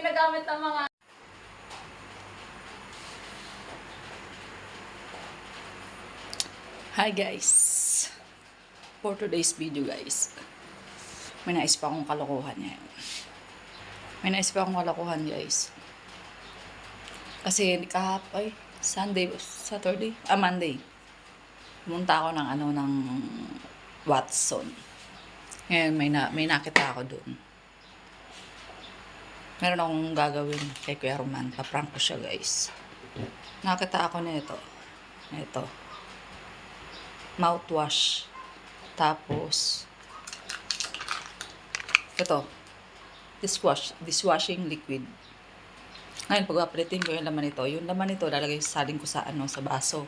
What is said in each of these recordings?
ginagamit ng mga... Hi guys! For today's video guys, may nais pa akong kalokohan yan. May nais pa akong kalokohan guys. Kasi Monday. Pumunta ako ng Watson. Ngayon may nakita ako doon. Meron akong gagawin kay Kuya Roman. Pa-prank ko siya guys. Nakita ako nito. Ito. Mouthwash. Tapos ito. Dishwashing liquid. Ngayon pag-apalitin ko yung laman nito. Yung laman nito lalagay saling ko sa baso.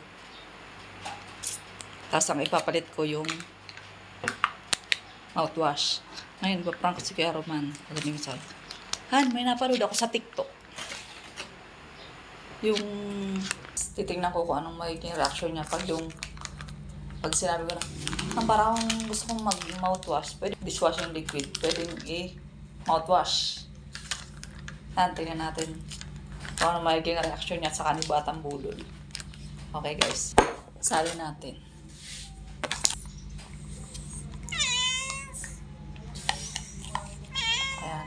Tapos ang ipapalit ko yung mouthwash. Ngayon pa-prank ko si Kuya Roman. Pagaling sa Han, may napanood ako sa TikTok. Yung titingnan ko kung anong magiging reaction niya pag sinabi ko na parang gusto kong mag-mouthwash. Pwede dishwashing liquid. Pwede mouthwash. Han, tingnan natin kung anong magiging reaction niya sa kanibatang bulol. Okay guys. Sali natin. Ayan.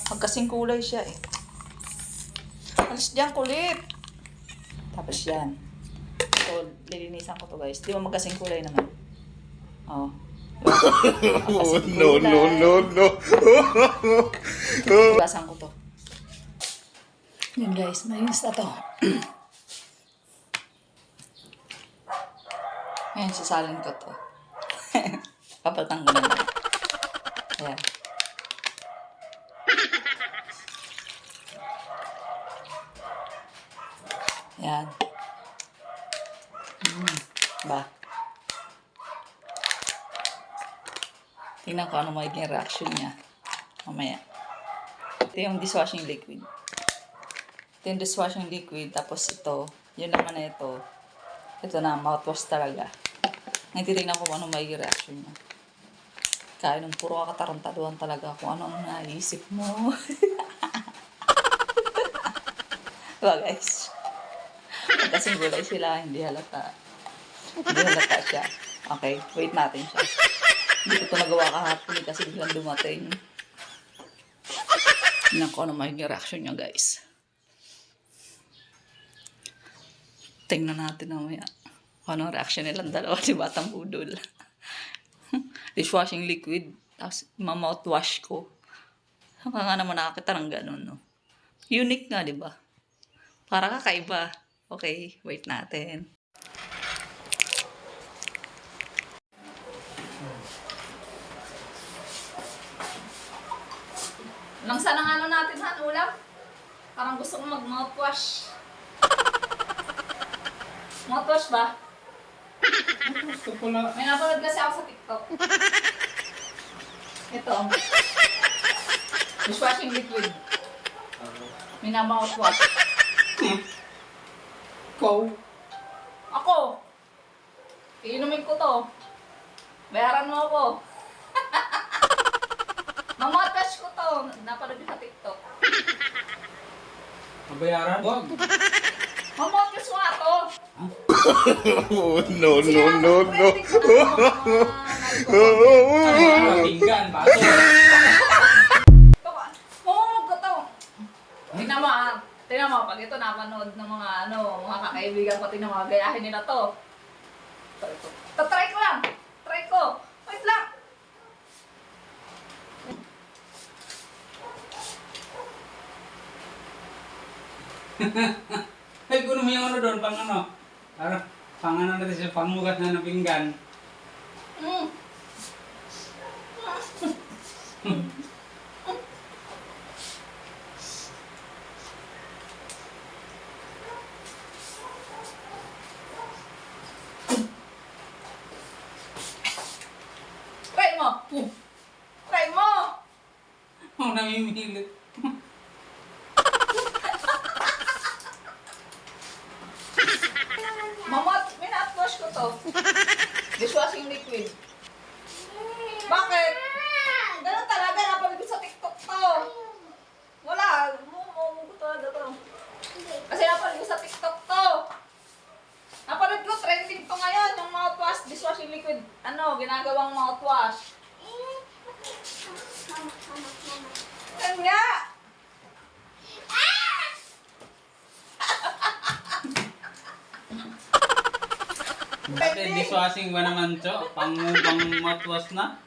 Magkasing kulay siya eh. Alis dyan, kulit. Tapos yan. So, lilinisan ko to guys. Di ba magkasing kulay naman? Oh. No. Hugasan ko to. Yan guys, mayos na to. Ayan, sasalin ko to. Papatang ko na lang. Ayan. Yan. Ba? Tingnan ko ano magiging reaction niya. Mamaya. Ito yung dishwashing liquid. Ito yung dishwashing liquid. Tapos ito. Yun naman na ito. Ito na, mouthwash talaga. Ngayon titignan ko ano magiging reaction niya. Kaya nung puro katarantaduhan talaga kung ano ang naisip mo. Diba guys? Kasing gulay sila, hindi halata. Hindi halata siya. Okay, wait natin siya. Hindi ko ito nagawa kahapon kasi biglang dumating. Tingnan ko ano magiging reaction niya guys. Tingnan natin mamaya kung anong reaction nilang dalawa si Batang Budol. Dishwashing liquid. Tapos mouthwash ko. Saka nga naman nakakita ng ganun, no? Unique nga, di ba? Para kakaiba. Okay, wait natin. Lang sana ng natin sa ulam. Parang gusto kong mag-mouthwash. Mouthwash ba? Gusto ko lang. May napanood kasi ako sa TikTok. Ito. Dishwashing liquid. May na-mouthwash. Ako. Iinumin ko to. Bayaran mo ako. Mamouthwash ko to. Napanood sa TikTok. Mabayaran? Wag. Mamouthwash nga to. No. Pinggan, baso. Mamumog ko to. Tingnan mo, pag ito napanood ng mga kakaibigan ko, tingnan mo, gayahin nila to. Try ko lang. Try ko. Wait lang. Ay, kuno mo yung doon, pang natin sa pangmugat na ng pinggan. Try mo. Oh, namimilit. Minatwash ko to. Dishwashing liquid. Bakit? Ganun talaga, napanood ko sa TikTok to. dishwashing liquid, ginagawang mouthwash. Yan nga! Dati dishwashing ba naman, Cho? Pang mouthwash na?